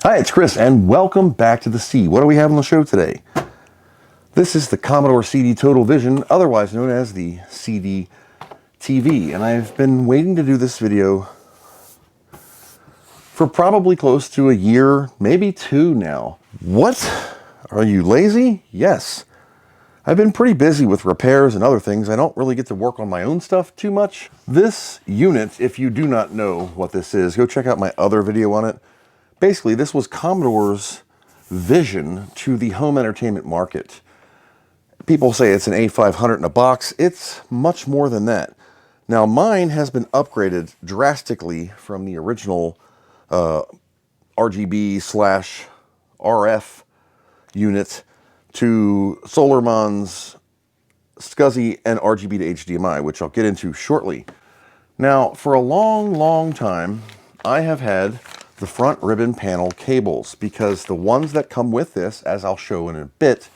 Hi, it's Chris, and welcome back to the C. What do we have on the show today? This is the Commodore CD Total Vision, otherwise known as the CDTV, and I've been waiting to do this video for probably close to a year, maybe two now. What? Are you lazy? Yes. I've been pretty busy with repairs and other things. I don't really get to work on my own stuff too much. This unit, if you do not know what this is, go check out my other video on it. Basically, this was Commodore's vision to the home entertainment market. People say it's an A500 in a box. It's much more than that. Now, mine has been upgraded drastically from the original RGB/RF unit to Solarmon's SCSI and RGB to HDMI, which I'll get into shortly. Now, for a long time, I have had the front ribbon panel cables because the ones that come with this, as I'll show in a bit,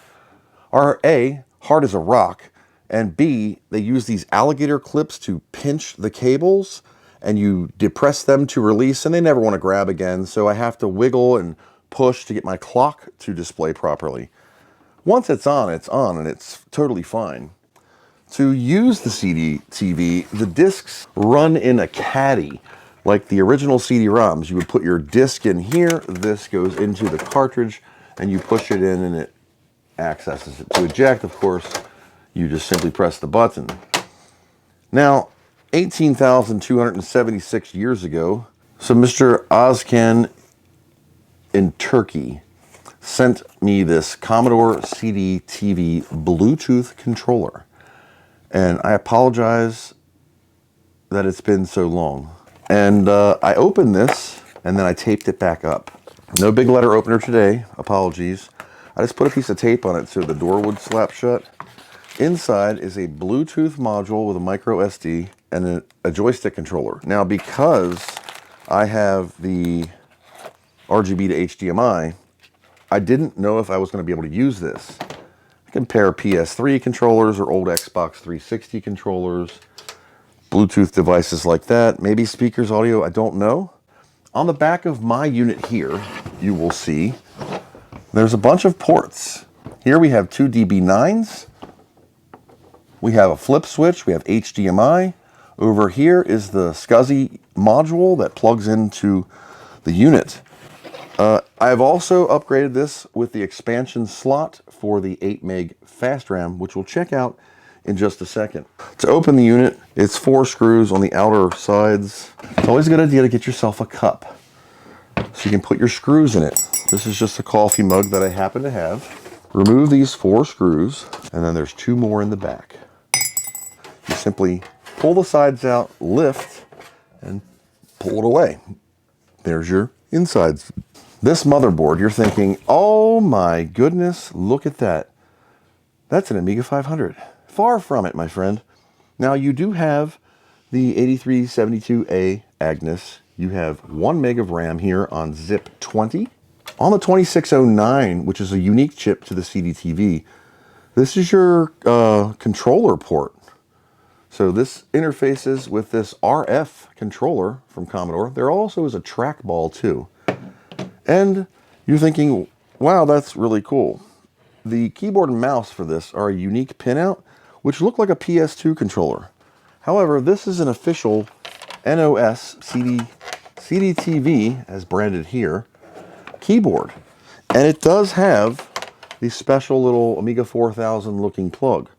are A, hard as a rock, and B, they use these alligator clips to pinch the cables and you depress them to release and they never want to grab again, so I have to wiggle and push to get my clock to display properly. Once it's on and it's totally fine. To use the CDTV, the discs run in a caddy. Like the original CD-ROMs, you would put your disc in here, this goes into the cartridge, and you push it in and it accesses it. To eject, of course, you just simply press the button. Now, 18,276 years ago, so Mr. Özkan in Turkey sent me this Commodore CDTV Bluetooth controller. And I apologize that it's been so long. And I opened this, and then I taped it back up. No big letter opener today, apologies. I just put a piece of tape on it so the door would slap shut. Inside is a Bluetooth module with a micro SD and a joystick controller. Now, because I have the RGB to HDMI, I didn't know if I was going to be able to use this. I compare PS3 controllers or old Xbox 360 controllers, Bluetooth devices like that, maybe speakers, audio, I don't know. On the back of my unit here, you will see there's a bunch of ports. Here we have two DB9s. We have a flip switch. We have HDMI. Over here is the SCSI module that plugs into the unit. I've also upgraded this with the expansion slot for the 8 meg fast RAM, which we'll check out in just a second. To open the unit, it's 4 screws on the outer sides. It's always a good idea to get yourself a cup so you can put your screws in it. This is just a coffee mug that I happen to have. Remove these 4 screws, and then there's 2 more in the back. You simply pull the sides out, lift, and pull it away. There's your insides. This motherboard, you're thinking, oh my goodness, look at that. That's an Amiga 500. Far from it, my friend. Now, you do have the 8372A Agnes. You have 1 meg of RAM here on zip 20. On the 2609, which is a unique chip to the CDTV, this is your controller port. So this interfaces with this RF controller from Commodore. There also is a trackball too. And you're thinking, wow, that's really cool. The keyboard and mouse for this are a unique pinout, which look like a PS2 controller. However, this is an official NOS CDTV, as branded here, keyboard. And it does have the special little Amiga 4000 looking plug.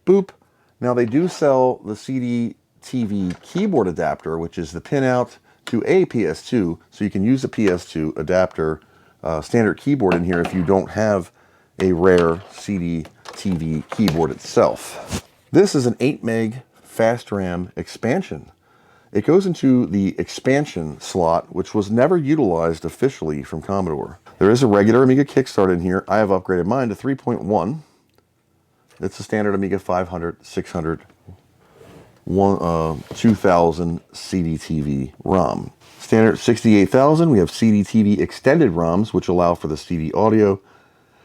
Boop. Now they do sell the CDTV keyboard adapter, which is the pinout to a PS2, so you can use a PS2 adapter standard keyboard in here if you don't have a rare CDTV keyboard itself. This is an 8 meg fast RAM expansion. It goes into the expansion slot, which was never utilized officially from Commodore. There is a regular Amiga kickstart in here. I have upgraded mine to 3.1. It's a standard Amiga 500, 600, 2000 CDTV ROM. Standard 68,000, we have CDTV extended ROMs, which allow for the CD audio.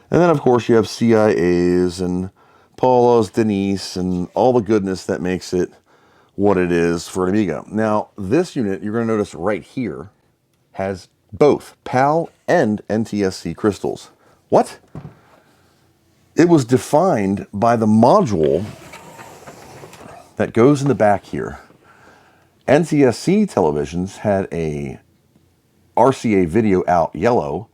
And then, of course, you have CIAs and Paula's, Denise, and all the goodness that makes it what it is for an Amiga. Now, this unit, you're going to notice right here, has both PAL and NTSC crystals. What? It was defined by the module that goes in the back here. NTSC televisions had a RCA video out yellow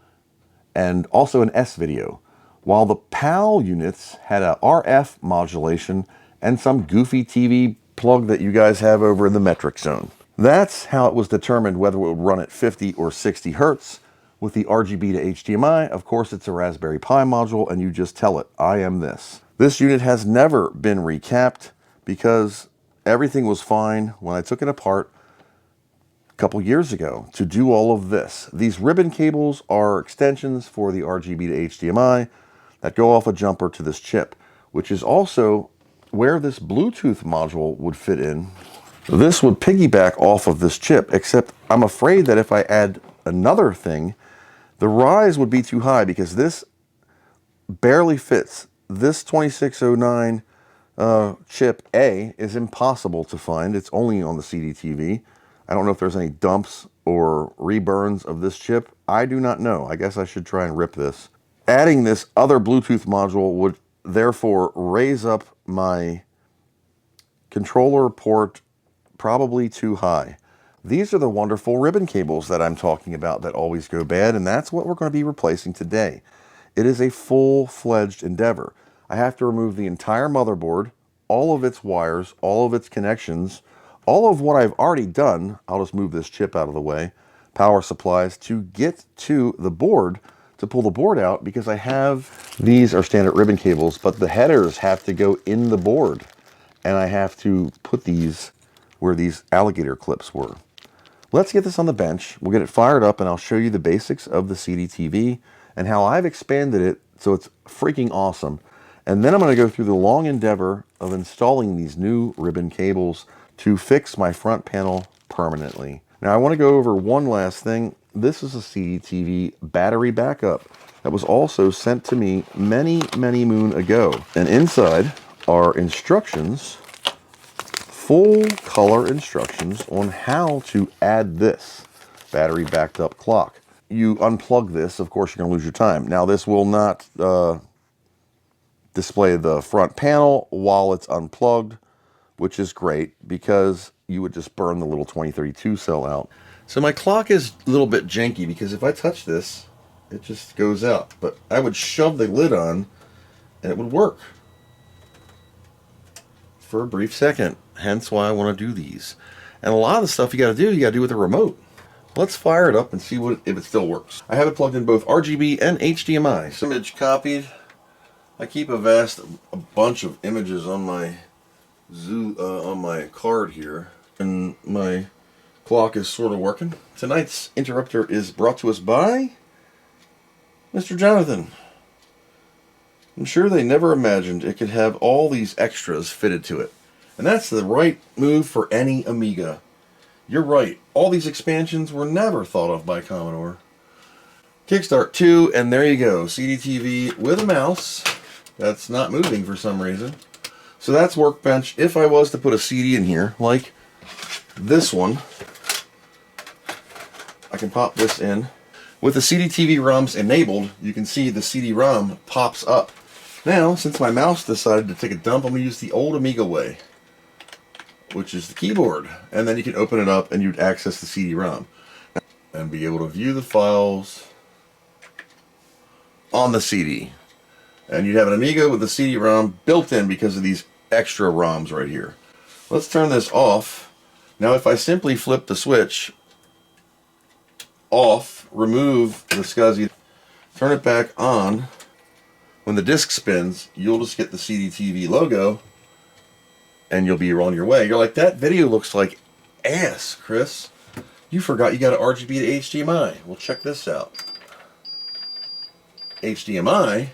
and also an S video, while the PAL units had a RF modulation and some goofy TV plug that you guys have over in the metric zone. That's how it was determined whether it would run at 50 or 60 hertz. With the RGB to HDMI, of course, it's a Raspberry Pi module, and you just tell it, I am this. This unit has never been recapped because everything was fine when I took it apart a couple years ago to do all of this. These ribbon cables are extensions for the RGB to HDMI that go off a jumper to this chip, which is also where this Bluetooth module would fit in. This would piggyback off of this chip, except I'm afraid that if I add another thing, the rise would be too high because this barely fits. This 2609 chip A is impossible to find. It's only on the CDTV. I don't know if there's any dumps or reburns of this chip. I do not know. I guess I should try and rip this. Adding this other Bluetooth module would therefore raise up my controller port probably too high. These are the wonderful ribbon cables that I'm talking about that always go bad, and that's what we're going to be replacing today. It is a full-fledged endeavor. I have to remove the entire motherboard, all of its wires, all of its connections, all of what I've already done. I'll just move this chip out of the way. Power supplies to get to the board, to pull the board out, because I have, these are standard ribbon cables, but the headers have to go in the board, and I have to put these where these alligator clips were. Let's get this on the bench. We'll get it fired up, and I'll show you the basics of the CDTV and how I've expanded it so it's freaking awesome. And then I'm going to go through the long endeavor of installing these new ribbon cables to fix my front panel permanently. Now I want to go over one last thing. This is a CDTV battery backup that was also sent to me many moon ago. And inside are instructions, full color instructions on how to add this battery backed up clock. You unplug this, of course you're going to lose your time. Now this will not display the front panel while it's unplugged, which is great because you would just burn the little 2032 cell out. So my clock is a little bit janky because if I touch this, it just goes out. But I would shove the lid on and it would work for a brief second. Hence why I want to do these. And a lot of the stuff you got to do with a remote. Let's fire it up and see if it still works. I have it plugged in both RGB and HDMI. So image copied. I keep a bunch of images on my card here, and my clock is sort of working. Tonight's interrupter is brought to us by Mr. Jonathan. I'm sure they never imagined it could have all these extras fitted to it. And that's the right move for any Amiga. You're right, all these expansions were never thought of by Commodore. Kickstart 2, and there you go. CDTV with a mouse. That's not moving for some reason. So that's Workbench. If I was to put a CD in here, like this one, I can pop this in. With the CDTV ROMs enabled, you can see the CD-ROM pops up. Now, since my mouse decided to take a dump, I'm going to use the old Amiga way, which is the keyboard. And then you can open it up and you'd access the CD-ROM and be able to view the files on the CD. And you'd have an Amiga with the CD-ROM built in because of these extra ROMs right here. Let's turn this off. Now if I simply flip the switch off, remove the SCSI, turn it back on, when the disc spins, you'll just get the CDTV logo and you'll be on your way. You're like, that video looks like ass, Chris. You forgot you got an RGB to HDMI. Well, check this out. HDMI.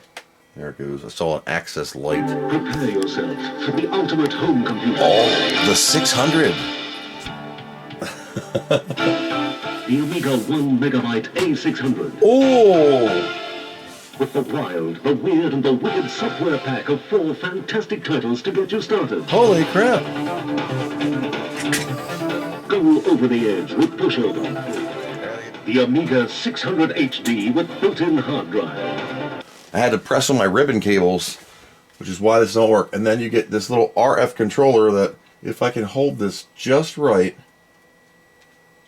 There it goes. I saw an access light. Prepare yourself for the ultimate home computer. Oh, the 600. The Amiga 1 megabyte A600. Oh! With the wild, the weird, and the wicked software pack of 4 fantastic titles to get you started. Holy crap! Go over the edge with pushover. the Amiga 600 HD with built-in hard drive. I had to press on my ribbon cables, which is why this don't work. And then you get this little RF controller that, if I can hold this just right,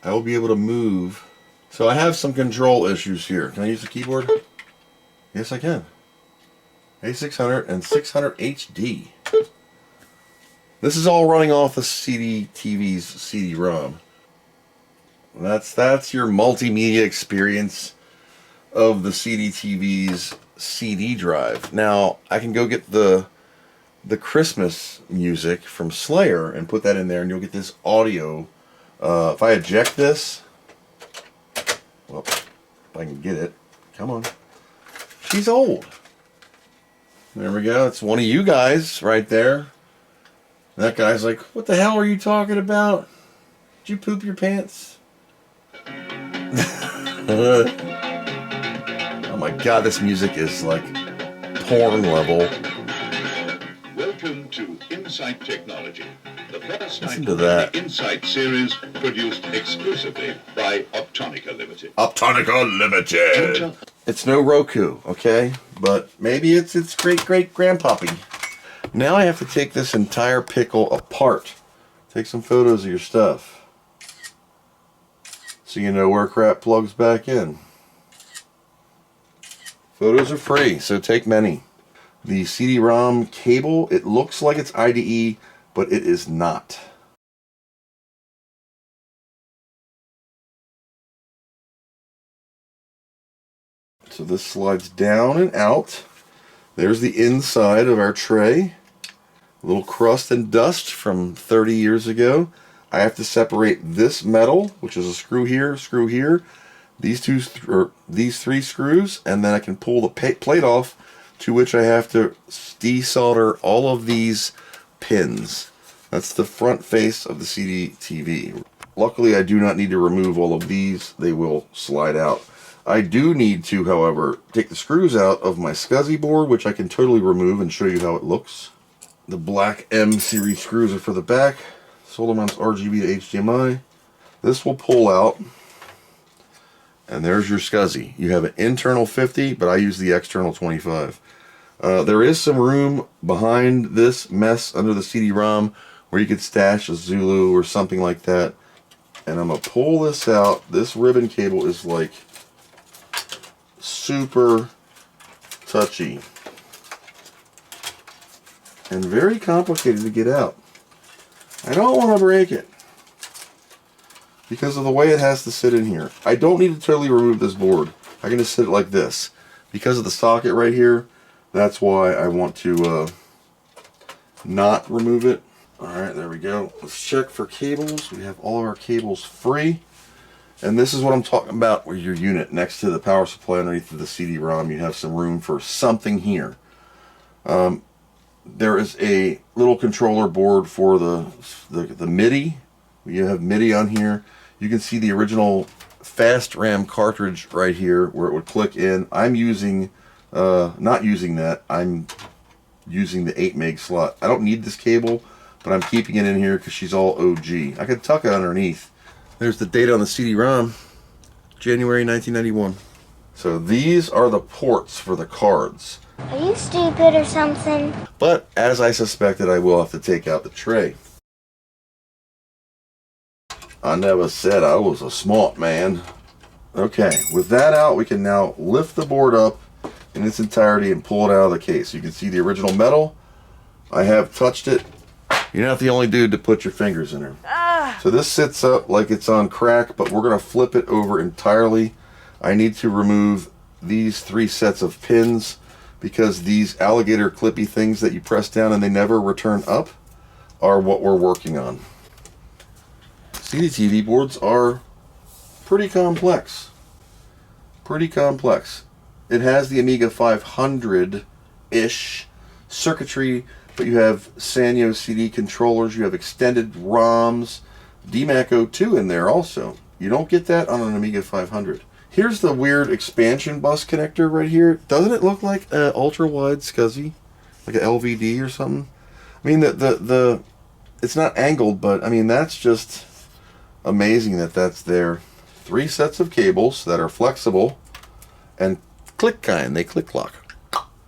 I will be able to move. So I have some control issues here. Can I use the keyboard? Yes, I can. A600 and 600 HD. This is all running off the CDTV's CD-ROM. That's your multimedia experience of the CDTV's CD drive. Now, I can go get the Christmas music from Slayer and put that in there, and you'll get this audio. If I eject this, well, if I can get it, come on. She's old. There we go. It's one of you guys right there. That guy's like, what the hell are you talking about? Did you poop your pants? Oh my god, this music is like porn level. Welcome to Insight Technology, the first Listen title to that. in the Insight series produced exclusively by Optonica Limited. Optonica Limited. It's no Roku, okay? But maybe it's its great-great-grandpappy. Now I have to take this entire pickle apart. Take some photos of your stuff, so you know where crap plugs back in. Photos are free, so take many. The CD-ROM cable, it looks like it's IDE, but it is not. So this slides down and out. There's the inside of our tray. A little crust and dust from 30 years ago. I have to separate this metal, which is a screw here, these three screws, and then I can pull the plate off, to which I have to desolder all of these pins. That's the front face of the CDTV. Luckily, I do not need to remove all of these. They will slide out. I do need to, however, take the screws out of my SCSI board, which I can totally remove and show you how it looks. The black M series screws are for the back. Solder mounts RGB to HDMI. This will pull out, and there's your SCSI. You have an internal 50, but I use the external 25. There is some room behind this mess under the CD-ROM where you could stash a Zulu or something like that. And I'm going to pull this out. This ribbon cable is like super touchy and very complicated to get out. I don't want to break it because of the way it has to sit in here. I don't need to totally remove this board. I can just sit it like this. Because of the socket right here, that's why I want to not remove it. Alright, there we go. Let's check for cables. We have all of our cables free. And this is what I'm talking about with your unit. Next to the power supply underneath the CD-ROM, you have some room for something here. There is a little controller board for the MIDI. You have MIDI on here. You can see the original fast RAM cartridge right here where it would click in. I'm using, not using that, I'm using the 8 meg slot. I don't need this cable, but I'm keeping it in here because she's all OG. I could tuck it underneath. There's the date on the CD-ROM, January 1991. So these are the ports for the cards. Are you stupid or something? But as I suspected, I will have to take out the tray. I never said I was a smart man. Okay, with that out, we can now lift the board up in its entirety and pull it out of the case. You can see the original metal. I have touched it. You're not the only dude to put your fingers in there. So this sits up like it's on crack, but we're going to flip it over entirely. I need to remove these 3 sets of pins because these alligator clippy things that you press down and they never return up are what we're working on. CDTV boards are pretty complex. Pretty complex. It has the Amiga 500-ish circuitry, but you have Sanyo CD controllers, you have extended ROMs, DMAC02 in there also. You don't get that on an Amiga 500. Here's the weird expansion bus connector right here. Doesn't it look like an ultra-wide SCSI? Like an LVD or something? I mean, it's not angled, but I mean, that's just amazing that that's there. 3 sets of cables that are flexible and click kind. They click lock,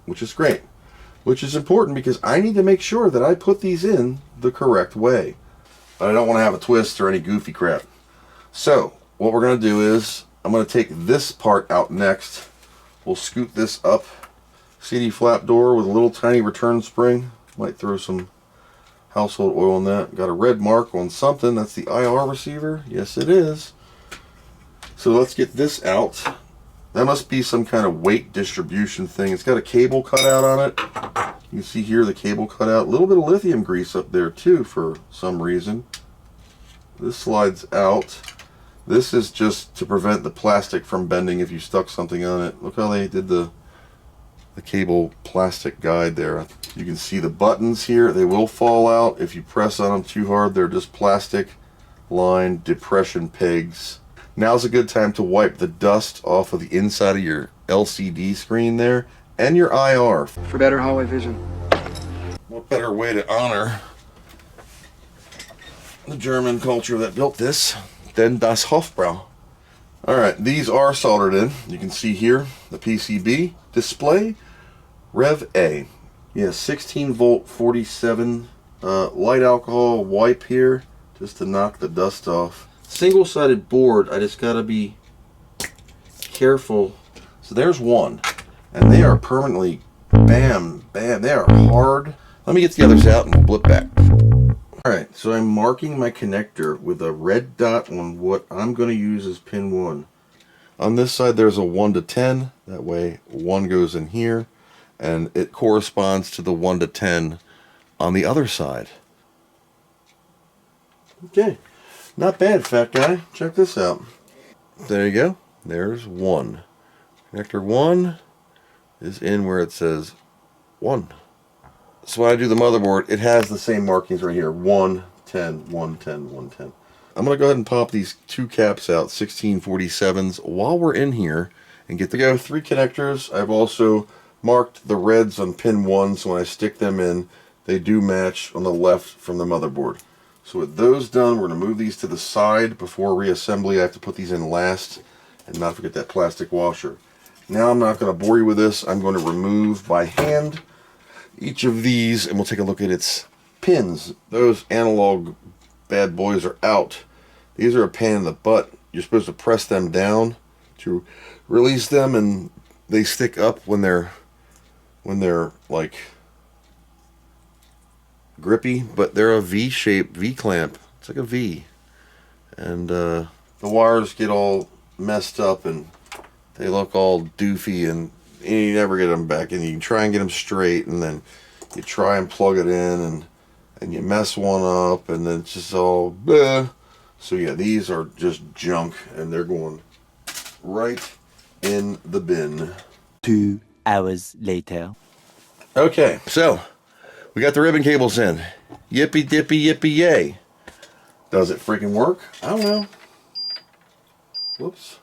which is great. Which is important because I need to make sure that I put these in the correct way. But I don't want to have a twist or any goofy crap. So what we're going to do is I'm going to take this part out next. We'll scoot this up. CD flap door with a little tiny return spring. Might throw some household oil on that. Got a red mark on something. That's the IR receiver. Yes, it is. So let's get this out. That must be some kind of weight distribution thing. It's got a cable cut out on it. You can see here the cable cut out. A little bit of lithium grease up there too for some reason. This slides out. This is just to prevent the plastic from bending if you stuck something on it. Look how they did the cable plastic guide there. You can see the buttons here. They will fall out if you press on them too hard. They're just plastic line depression pegs. Now's a good time to wipe the dust off of the inside of your LCD screen there and your IR. For better hallway vision. What better way to honor the German culture that built this than das Hofbrau. Alright, these are soldered in. You can see here the PCB display Rev A. Yeah, 16 volt 47 light alcohol wipe here just to knock the dust off. Single-sided board, I just gotta be careful. So there's one, and they are permanently bam, bam, they are hard. Let me get the others out and we'll blip back. Alright, so I'm marking my connector with a red dot on what I'm going to use as pin 1. On this side there's a 1 to 10, that way 1 goes in here, and it corresponds to the 1 to 10 on the other side. Okay. Not bad, fat guy. Check this out. There you go. There's 1. Connector 1 is in where it says 1. So when I do the motherboard, it has the same markings right here. 1, 10, 1, 10, 1, 10. I'm going to go ahead and pop these 2 caps out, 1647s, while we're in here and get to go. 3 connectors. I've also marked the reds on pin 1, so when I stick them in, they do match on the left from the motherboard. So with those done, we're going to move these to the side before reassembly. I have to put these in last and not forget that plastic washer. Now I'm not going to bore you with this. I'm going to remove by hand each of these and we'll take a look at its pins. Those analog bad boys are out. These are a pain in the butt. You're supposed to press them down to release them and they stick up when they're like grippy, but they're a V-shaped V-clamp. It's like a V. And the wires get all messed up and they look all doofy and you never get them back in. You can try and get them straight and then you try and plug it in and you mess one up and then it's just all bleh. So yeah, these are just junk and they're going right in the bin. 2 hours later. Okay, so we got the ribbon cables in. Yippee dippy yippee yay. Does it freaking work? I don't know. Whoops.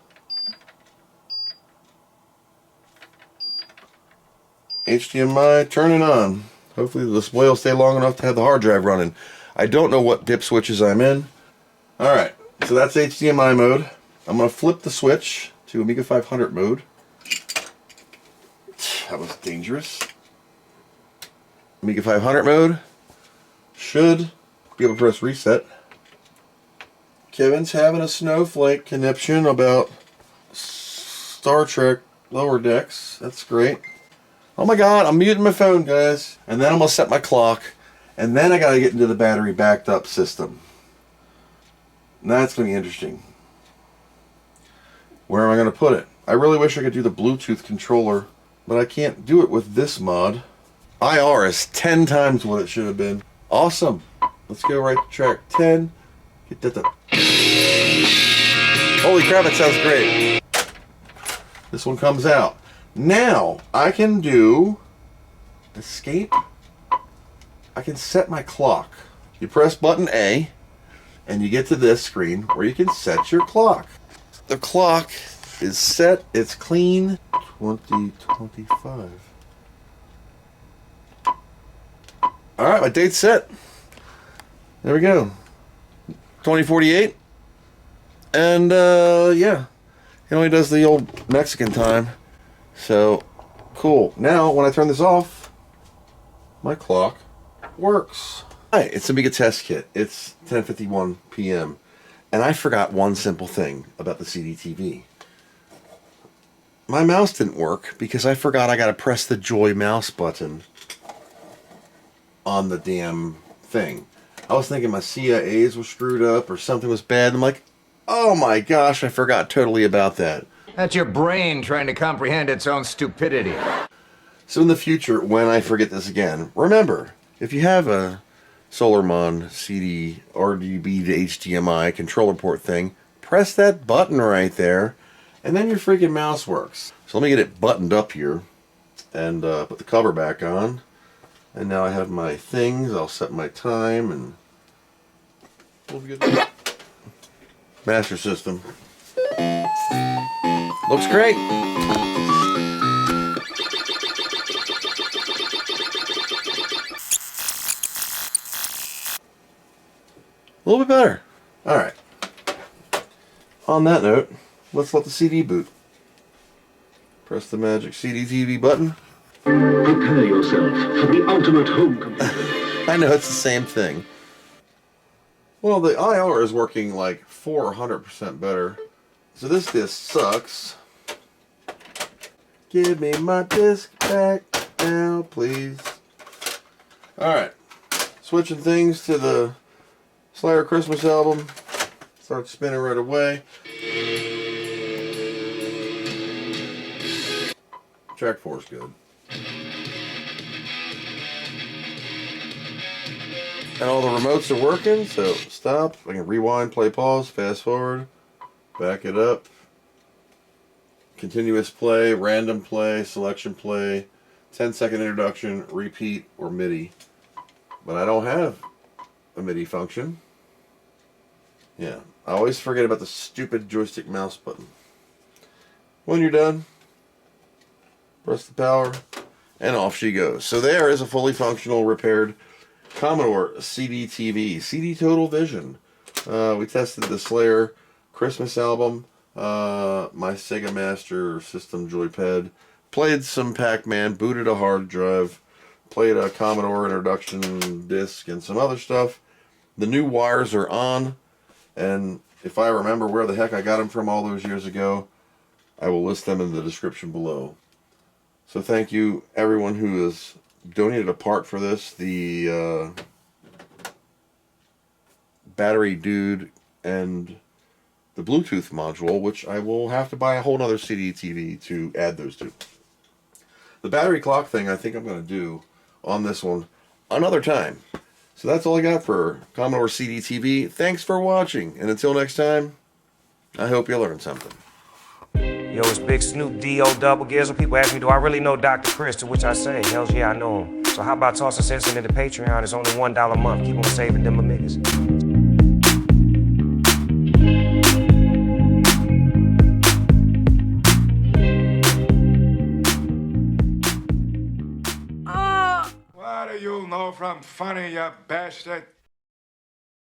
HDMI, turn it on. Hopefully the display will stay long enough to have the hard drive running. I don't know what dip switches I'm in. Alright, so that's HDMI mode. I'm going to flip the switch to Amiga 500 mode. That was dangerous. Amiga 500 mode. Should be able to press reset. Kevin's having a snowflake conniption about Star Trek Lower Decks. That's great. Oh my god, I'm muting my phone, guys. And then I'm going to set my clock. And then I got to get into the battery backed up system. And that's going to be interesting. Where am I going to put it? I really wish I could do the Bluetooth controller, but I can't do it with this mod. IR is 10 times what it should have been. Awesome. Let's go right to track 10. Get that to... Holy crap, it sounds great. This one comes out. Now, I can do escape. I can set my clock. You press button A, and you get to this screen where you can set your clock. The clock is set. It's clean. 2025. Alright, my date's set. There we go. 2048. And yeah, he only does the old Mexican time. So cool. Now when I turn this off, my clock works. Hi, it's Amiga Test Kit. It's 10:51 p.m. and I forgot one simple thing about the CDTV. My mouse didn't work because I forgot I gotta press the Joy mouse button on the damn thing. I was thinking my CIAs were screwed up or something was bad. I'm like, oh my gosh, I forgot totally about that. That's your brain trying to comprehend its own stupidity. So in the future, when I forget this again, remember, if you have a Solarmon CD RGB to HDMI controller port thing, press that button right there, and then your freaking mouse works. So let me get it buttoned up here and put the cover back on. And now I have my things. I'll set my time and we'll be good. Master system. Looks great. A little bit better. Alright. On that note, let's let the CD boot. Press the magic CDTV button. Prepare yourself for the ultimate home computer. I know it's the same thing. Well, the IR is working like 400% better. So this disc sucks. Give me my disc back now, please. Alright. Switching things to the Slayer Christmas album. Starts spinning right away. Track 4 is good. And all the remotes are working, so stop. I can rewind, play, pause, fast forward, back it up. Continuous play, random play, selection play, 10-second introduction, repeat, or MIDI. But I don't have a MIDI function. Yeah, I always forget about the stupid joystick mouse button. When you're done, press the power, and off she goes. So there is a fully functional, repaired Commodore CDTV, CD Total Vision. We tested the Slayer Christmas album, my Sega Master System joypad, played some Pac-Man, booted a hard drive, played a Commodore introduction disc and some other stuff. The new wires are on, and if I remember where the heck I got them from all those years ago, I will list them in the description below. So thank you everyone who has donated a part for this. The battery dude and the Bluetooth module, which I will have to buy a whole nother CDTV to add those to. The battery clock thing I think I'm going to do on this one another time. So that's all I got for Commodore CDTV. Thanks for watching, and until next time, I hope you learned something. Yo, it's Big Snoop D.O. Double Gears. When people ask me, do I really know Dr. Chris? To which I say, hells yeah, I know him. So how about tossing cents into the Patreon? It's only $1 a month. Keep on saving them amigas. What do you know from funny, you bastard?